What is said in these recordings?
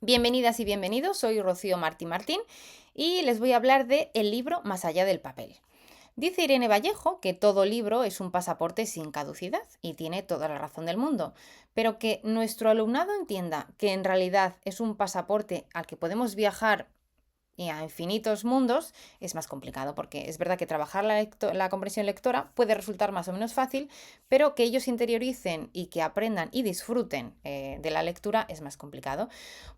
Bienvenidas y bienvenidos, soy Rocío Martín y les voy a hablar de El libro más allá del papel. Dice Irene Vallejo que todo libro es un pasaporte sin caducidad y tiene toda la razón del mundo, pero que nuestro alumnado entienda que en realidad es un pasaporte al que podemos viajar y a infinitos mundos es más complicado, porque es verdad que trabajar la comprensión lectora puede resultar más o menos fácil, pero que ellos interioricen y que aprendan y disfruten de la lectura es más complicado.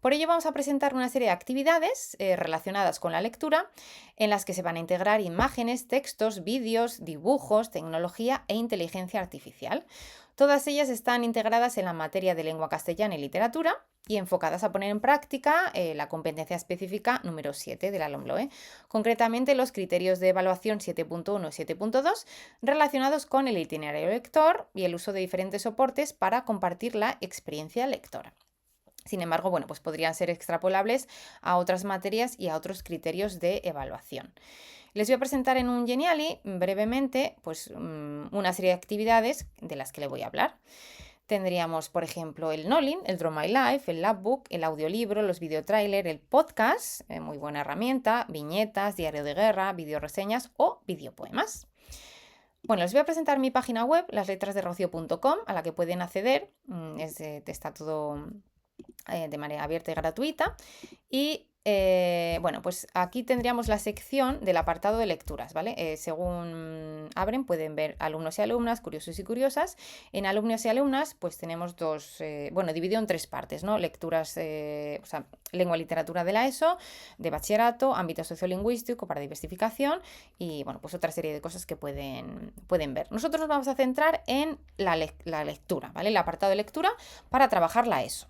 Por ello vamos a presentar una serie de actividades relacionadas con la lectura en las que se van a integrar imágenes, textos, vídeos, dibujos, tecnología e inteligencia artificial. Todas ellas están integradas en la materia de lengua castellana y literatura y enfocadas a poner en práctica la competencia específica número 7 de la LOMLOE, concretamente los criterios de evaluación 7.1 y 7.2 relacionados con el itinerario lector y el uso de diferentes soportes para compartir la experiencia lectora. Sin embargo, bueno, pues podrían ser extrapolables a otras materias y a otros criterios de evaluación. Les voy a presentar en un Geniali brevemente pues, una serie de actividades de las que le voy a hablar. Tendríamos, por ejemplo, el Nolin, el Draw My Life, el Labbook, el audiolibro, los videotrailer, el podcast, muy buena herramienta, viñetas, diario de guerra, videoreseñas o videopoemas. Bueno, les voy a presentar mi página web, lasletrasderrocio.com, a la que pueden acceder. Está todo de manera abierta y gratuita. Y bueno, pues aquí tendríamos la sección del apartado de lecturas, ¿vale? Según abren pueden ver alumnos y alumnas, curiosos y curiosas. En alumnos y alumnas pues tenemos bueno, dividido en tres partes, ¿no? Lecturas, o sea, lengua y literatura de la ESO, de bachillerato, ámbito sociolingüístico para diversificación y, bueno, pues otra serie de cosas que pueden ver. Nosotros nos vamos a centrar en la lectura, ¿vale? El apartado de lectura para trabajar la ESO.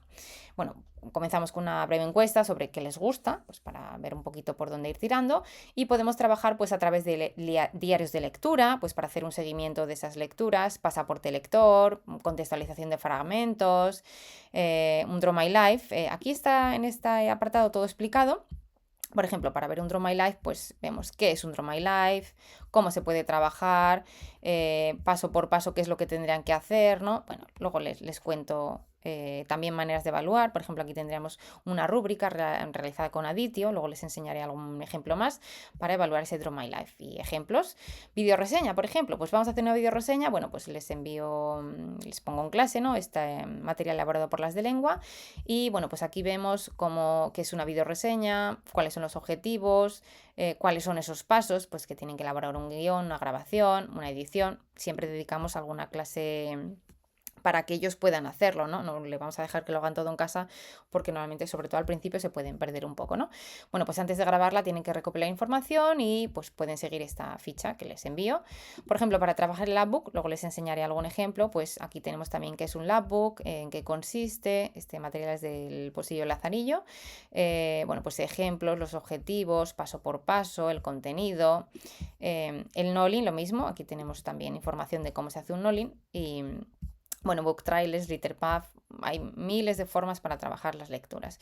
Bueno, comenzamos con una breve encuesta sobre qué les gusta, pues para ver un poquito por dónde ir tirando, y podemos trabajar pues a través de diarios de lectura, pues para hacer un seguimiento de esas lecturas, pasaporte lector, contextualización de fragmentos, un Draw My Life. Aquí está en este apartado todo explicado. Por ejemplo, para ver un Draw My Life, pues vemos qué es un Draw My Life, cómo se puede trabajar, paso por paso qué es lo que tendrían que hacer, ¿no? Bueno, luego les cuento también maneras de evaluar. Por ejemplo, aquí tendríamos una rúbrica realizada con Aditio, luego les enseñaré algún ejemplo más para evaluar ese Draw My Life. Y ejemplos, videoreseña, por ejemplo, pues vamos a hacer una videoreseña, bueno, pues les les pongo en clase, ¿no? Este material elaborado por las de lengua y bueno, pues aquí vemos qué es una videoreseña, cuáles son los objetivos, cuáles son esos pasos, pues que tienen que elaborar un guión, una grabación, una edición. Siempre dedicamos alguna clase para que ellos puedan hacerlo, ¿no? No le vamos a dejar que lo hagan todo en casa porque normalmente, sobre todo al principio, se pueden perder un poco, ¿no? Bueno, pues antes de grabarla tienen que recopilar información y pues pueden seguir esta ficha que les envío. Por ejemplo, para trabajar el Labbook, luego les enseñaré algún ejemplo, pues aquí tenemos también qué es un Labbook, en qué consiste, este material es del Pocillo Lazarillo, bueno, pues ejemplos, los objetivos, paso por paso, el contenido, el Nolin, lo mismo, aquí tenemos también información de cómo se hace un Nolin y bueno, book trailers, Letterpath, hay miles de formas para trabajar las lecturas.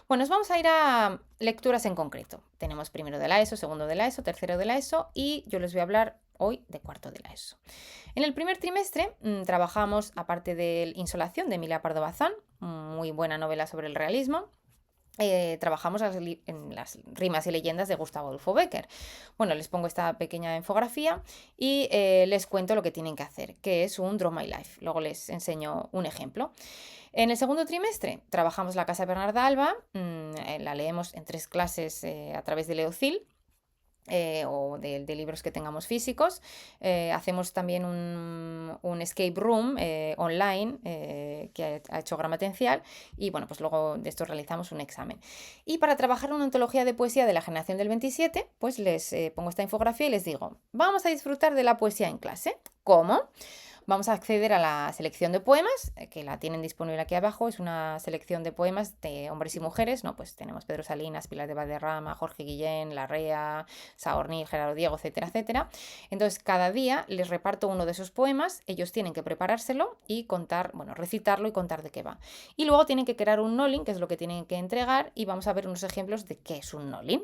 Bueno, nos vamos a ir a lecturas en concreto. Tenemos primero de la ESO, segundo de la ESO, tercero de la ESO y yo les voy a hablar hoy de cuarto de la ESO. En el primer trimestre trabajamos, aparte de Insolación de Emilia Pardo Bazán, muy buena novela sobre el realismo. Trabajamos en las rimas y leyendas de Gustavo Adolfo Bécquer. Bueno, les pongo esta pequeña infografía y les cuento lo que tienen que hacer, que es un Draw My Life. Luego les enseño un ejemplo. En el segundo trimestre trabajamos La Casa de Bernarda Alba, la leemos en 3 clases a través de Leocil. O de libros que tengamos físicos. Hacemos también un escape room online que ha hecho Gramatencial y bueno, pues luego de esto realizamos un examen. Y para trabajar una antología de poesía de la generación del 27, pues les pongo esta infografía y les digo, vamos a disfrutar de la poesía en clase. ¿Cómo? Vamos a acceder a la selección de poemas, que la tienen disponible aquí abajo. Es una selección de poemas de hombres y mujeres, ¿no? Pues tenemos Pedro Salinas, Pilar de Valderrama, Jorge Guillén, Larrea, Saornil, Gerardo Diego, etcétera, etcétera. Entonces, cada día les reparto uno de esos poemas, ellos tienen que preparárselo y contar, bueno, recitarlo y contar de qué va. Y luego tienen que crear un Nolin, que es lo que tienen que entregar, y vamos a ver unos ejemplos de qué es un Nolin.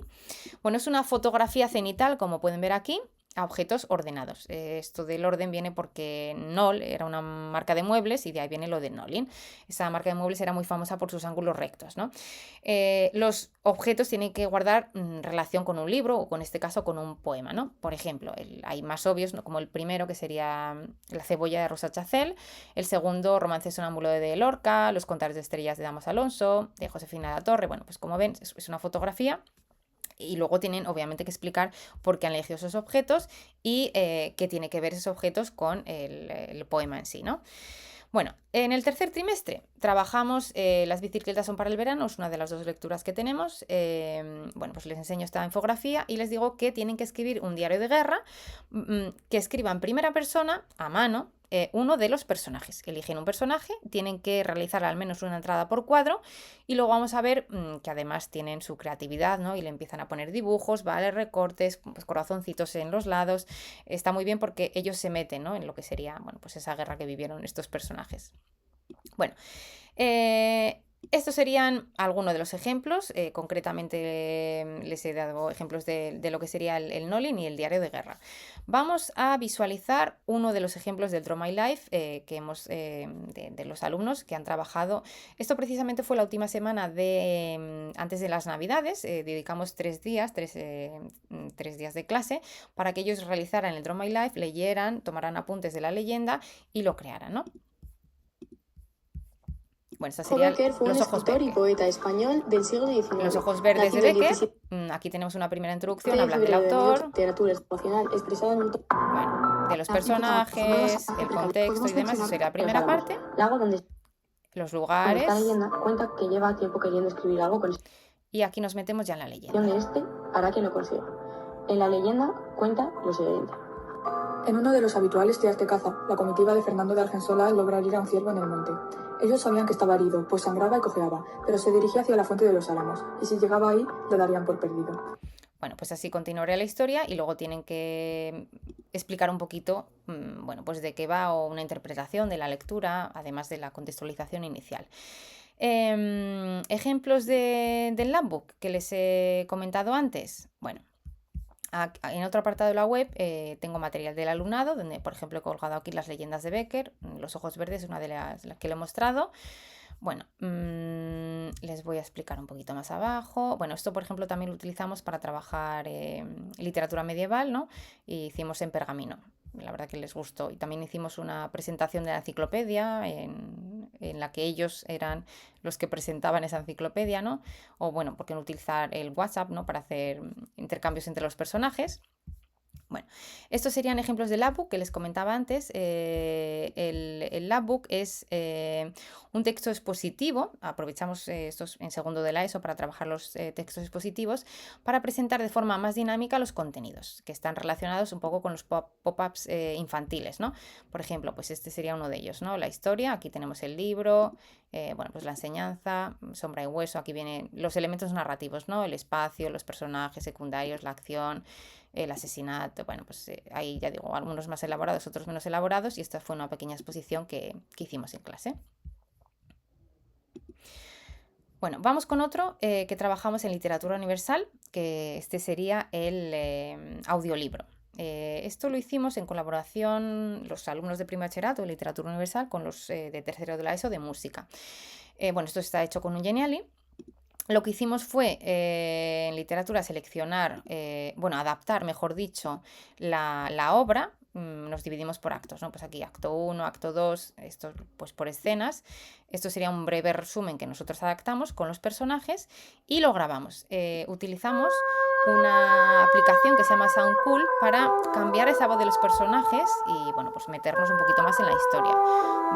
Bueno, es una fotografía cenital, como pueden ver aquí, a objetos ordenados. Esto del orden viene porque Knoll era una marca de muebles y de ahí viene lo de Knolling. Esa marca de muebles era muy famosa por sus ángulos rectos, ¿no? Los objetos tienen que guardar relación con un libro o, en este caso, con un poema, ¿no? Por ejemplo, hay más obvios, ¿no? Como el primero, que sería La cebolla de Rosa Chacel, el segundo, Romance sonámbulo de Lorca, Los contares de estrellas de Damos Alonso, de Josefina de la Torre. Bueno, pues como ven, es una fotografía. Y luego tienen obviamente que explicar por qué han elegido esos objetos y qué tiene que ver esos objetos con el poema en sí, ¿no? Bueno, en el tercer trimestre trabajamos Las bicicletas son para el verano, es una de las 2 lecturas que tenemos. Bueno, pues les enseño esta infografía y les digo que tienen que escribir un diario de guerra, que escriban en primera persona, a mano, uno de los personajes. Eligen un personaje, tienen que realizar al menos una entrada por cuadro y luego vamos a ver que además tienen su creatividad, ¿no? Y le empiezan a poner dibujos, ¿vale? Recortes, pues corazoncitos en los lados. Está muy bien porque ellos se meten, ¿no? En lo que sería, bueno, pues esa guerra que vivieron estos personajes. Bueno, estos serían algunos de los ejemplos. Concretamente les he dado ejemplos de lo que sería el Knolling y el diario de guerra. Vamos a visualizar uno de los ejemplos del Draw My Life que hemos de los alumnos que han trabajado. Esto precisamente fue la última semana antes de las Navidades. Dedicamos 3 días, 3 días de clase para que ellos realizaran el Draw My Life, leyeran, tomaran apuntes de la leyenda y lo crearan, ¿no? Bueno, esta sería Becker fue un escritor y poeta español del siglo XIX. Los ojos verdes de Becker. Aquí tenemos una primera introducción, habla del autor, literatura espacial expresada en un... bueno, de los personajes, el contexto y demás. Eso sería la primera parte. Los lugares. Esta leyenda cuenta que lleva tiempo queriendo escribir algo con... Y aquí nos metemos ya en la leyenda. De este hará que lo consiga. En la leyenda cuenta lo siguiente. En uno de los habituales días de caza, la comitiva de Fernando de Argensola logra herir a un ciervo en el monte. Ellos sabían que estaba herido, pues sangraba y cojeaba, pero se dirigía hacia la fuente de los Álamos, y si llegaba ahí, lo darían por perdido. Bueno, pues así continuaría la historia y luego tienen que explicar un poquito, bueno, pues de qué va o una interpretación de la lectura, además de la contextualización inicial. Ejemplos del Landbook que les he comentado antes. Bueno, en otro apartado de la web tengo material del alumnado, donde por ejemplo he colgado aquí las leyendas de Becker. Los ojos verdes es una de las que le he mostrado. Bueno, les voy a explicar un poquito más abajo. Bueno, esto por ejemplo también lo utilizamos para trabajar literatura medieval, ¿no? Y hicimos en pergamino. La verdad que les gustó. Y también hicimos una presentación de la enciclopedia en la que ellos eran los que presentaban esa enciclopedia, ¿no? O bueno, ¿por qué no utilizar el WhatsApp, ¿no? Para hacer intercambios entre los personajes? Bueno, estos serían ejemplos del Labbook que les comentaba antes. El Labbook es un texto expositivo. Aprovechamos estos en segundo de la ESO para trabajar los textos expositivos para presentar de forma más dinámica los contenidos que están relacionados un poco con los pop-ups infantiles, ¿no? Por ejemplo, pues este sería uno de ellos, ¿no? La historia, aquí tenemos el libro, bueno, pues la enseñanza, sombra y hueso, aquí vienen los elementos narrativos, ¿no? El espacio, los personajes secundarios, la acción, el asesinato, bueno, pues ahí ya digo, algunos más elaborados, otros menos elaborados, y esta fue una pequeña exposición que hicimos en clase. Bueno, vamos con otro que trabajamos en literatura universal, que este sería el audiolibro. Esto lo hicimos en colaboración los alumnos de primer bachillerato de literatura universal con los de tercero de la ESO de música. Bueno, esto está hecho con un Geniali. Lo que hicimos fue en literatura seleccionar, bueno, adaptar, mejor dicho, la obra. Nos dividimos por actos, ¿no? Pues aquí acto 1, acto 2, esto pues por escenas. Esto sería un breve resumen que nosotros adaptamos con los personajes y lo grabamos. Utilizamos una aplicación que se llama Soundcool para cambiar esa voz de los personajes y, bueno, pues meternos un poquito más en la historia.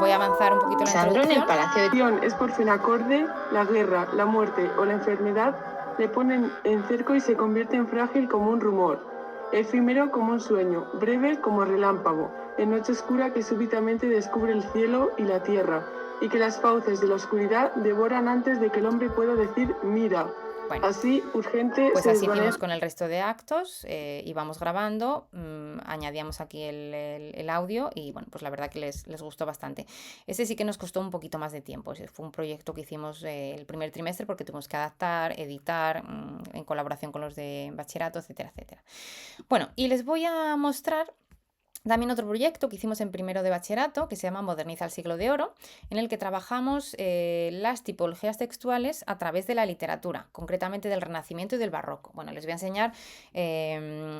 Voy a avanzar un poquito en la introducción. En el palacio de... Es por fin acorde, la guerra, la muerte o la enfermedad le ponen en cerco y se convierte en frágil como un rumor, efímero como un sueño, breve como relámpago, en noche oscura que súbitamente descubre el cielo y la tierra, y que las fauces de la oscuridad devoran antes de que el hombre pueda decir mira, Bueno, Así, urgente pues se así desvanece. hicimos con el resto de actos, íbamos grabando, añadíamos aquí el audio y bueno, pues la verdad que les gustó bastante. Este sí que nos costó un poquito más de tiempo, fue un proyecto que hicimos el primer trimestre porque tuvimos que adaptar, editar, en colaboración con los de bachillerato, etcétera, etcétera. Bueno, y les voy a mostrar también otro proyecto que hicimos en primero de bachillerato que se llama Moderniza el siglo de oro, en el que trabajamos las tipologías textuales a través de la literatura, concretamente del Renacimiento y del Barroco. Bueno, les voy a enseñar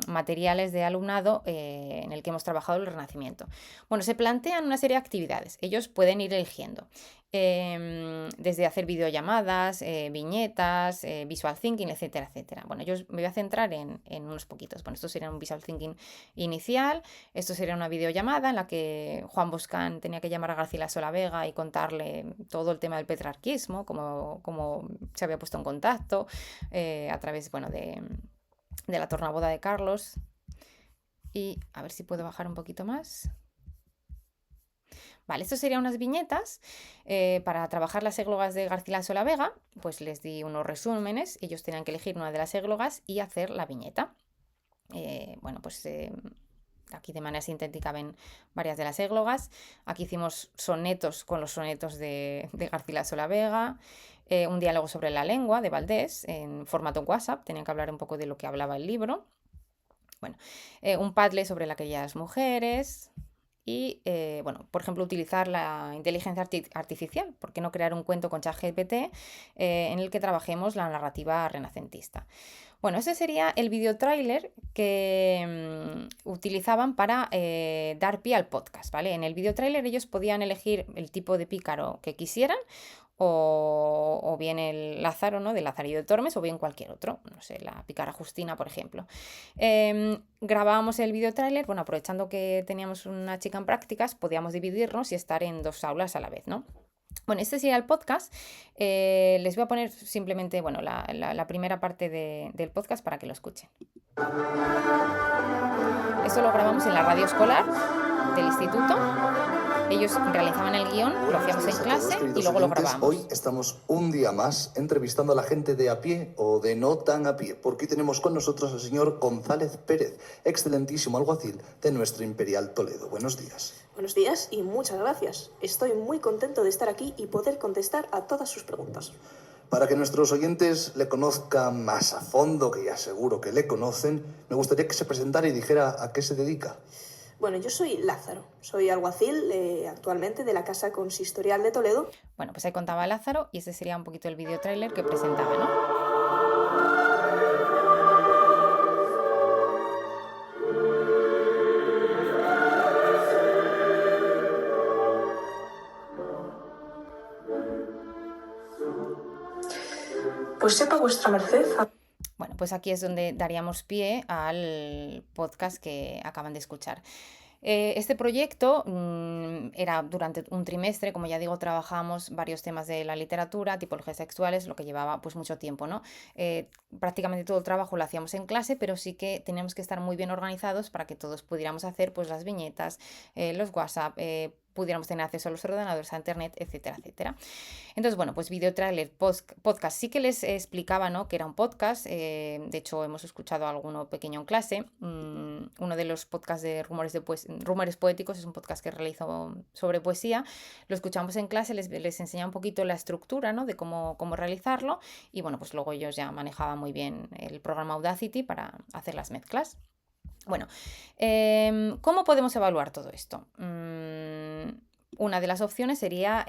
materiales de alumnado en el que hemos trabajado el Renacimiento. Bueno, se plantean una serie de actividades, ellos pueden ir eligiendo. Desde hacer videollamadas, viñetas, visual thinking, etcétera, etcétera. Bueno, yo me voy a centrar en unos poquitos. Bueno, esto sería un visual thinking inicial. Esto sería una videollamada en la que Juan Boscán tenía que llamar a Garcilaso de la Vega y contarle todo el tema del petrarquismo, cómo se había puesto en contacto a través, bueno, de la tornaboda de Carlos. Y a ver si puedo bajar un poquito más. Vale, esto serían unas viñetas para trabajar las églogas de Garcilaso de la Vega. Pues les di unos resúmenes, ellos tenían que elegir una de las églogas y hacer la viñeta. Bueno, pues aquí de manera sintética ven varias de las églogas. Aquí hicimos sonetos con los sonetos de Garcilaso de la Vega. Un diálogo sobre la lengua de Valdés en formato WhatsApp. Tenían que hablar un poco de lo que hablaba el libro. Bueno, un padle sobre aquellas mujeres. Y, bueno, por ejemplo, utilizar la inteligencia artificial. ¿Por qué no crear un cuento con ChatGPT en el que trabajemos la narrativa renacentista? Bueno, ese sería el videotráiler que utilizaban para dar pie al podcast, ¿vale? En el videotráiler ellos podían elegir el tipo de pícaro que quisieran o bien el Lázaro, ¿no? De Lazarillo de Tormes o bien cualquier otro, no sé, la pícara Justina, por ejemplo. Grabábamos el videotráiler, bueno, aprovechando que teníamos una chica en prácticas, podíamos dividirnos y estar en 2 aulas a la vez, ¿no? Bueno, este sería el podcast. Les voy a poner simplemente, bueno, la primera parte del podcast para que lo escuchen. Esto lo grabamos en la radio escolar del instituto. Ellos realizaban el guión, lo hacíamos en clase y luego lo grabamos. Hoy estamos un día más entrevistando a la gente de a pie o de no tan a pie, porque hoy tenemos con nosotros al señor González Pérez, excelentísimo alguacil de nuestro Imperial Toledo. Buenos días. Buenos días y muchas gracias. Estoy muy contento de estar aquí y poder contestar a todas sus preguntas. Para que nuestros oyentes le conozcan más a fondo, que ya seguro que le conocen, me gustaría que se presentara y dijera a qué se dedica. Bueno, yo soy Lázaro, soy alguacil actualmente de la Casa Consistorial de Toledo. Bueno, pues ahí contaba Lázaro y ese sería un poquito el videotráiler que presentaba, ¿no? Pues sepa vuestra merced. Bueno, pues aquí es donde daríamos pie al podcast que acaban de escuchar. Este proyecto era durante un trimestre, como ya digo, trabajamos varios temas de la literatura, tipologías textuales, lo que llevaba pues mucho tiempo, ¿no? Prácticamente todo el trabajo lo hacíamos en clase, pero sí que teníamos que estar muy bien organizados para que todos pudiéramos hacer pues las viñetas, los WhatsApp, pudiéramos tener acceso a los ordenadores, a internet, etcétera, etcétera. Entonces, bueno, pues videotrailer, podcast, sí que les explicaba, ¿no?, que era un podcast. De hecho, hemos escuchado alguno pequeño en clase. Uno de los podcasts de Rumores Poéticos es un podcast que realizo sobre poesía. Lo escuchamos en clase, les enseñaba un poquito la estructura, ¿no?, de cómo realizarlo. Y bueno, pues luego ellos ya manejaban muy bien el programa Audacity para hacer las mezclas. Bueno, ¿cómo podemos evaluar todo esto? Una de las opciones sería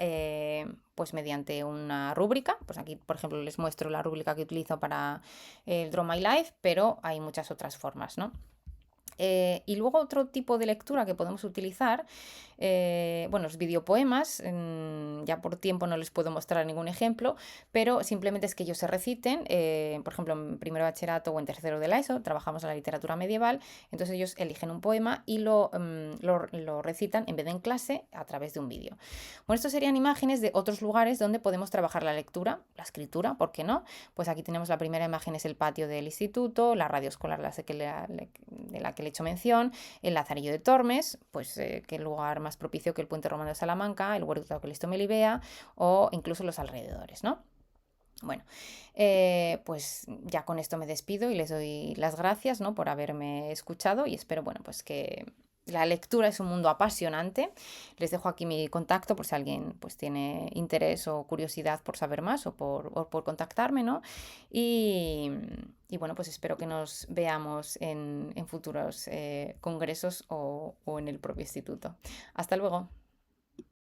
pues mediante una rúbrica. Pues aquí, por ejemplo, les muestro la rúbrica que utilizo para el Draw My Life, pero hay muchas otras formas, ¿no? Y luego otro tipo de lectura que podemos utilizar, bueno, los videopoemas, ya por tiempo no les puedo mostrar ningún ejemplo, pero simplemente es que ellos se reciten, por ejemplo, en primero de bachillerato o en tercero de la ESO, trabajamos en la literatura medieval, entonces ellos eligen un poema y lo recitan en vez de en clase a través de un vídeo. Bueno, estos serían imágenes de otros lugares donde podemos trabajar la lectura, la escritura, ¿por qué no? Pues aquí tenemos la primera imagen, es el patio del instituto, la radio escolar de la que le he hecho mención, el Lazarillo de Tormes, pues qué lugar más propicio que el puente romano de Salamanca, el huerto de Calisto Melibea o incluso los alrededores, ¿no? Bueno, pues ya con esto me despido y les doy las gracias, ¿no? Por haberme escuchado y espero, bueno, pues que la lectura es un mundo apasionante. Les dejo aquí mi contacto por si alguien pues tiene interés o curiosidad por saber más o por contactarme, ¿no? Y, y bueno, pues espero que nos veamos en futuros congresos o en el propio instituto. Hasta luego.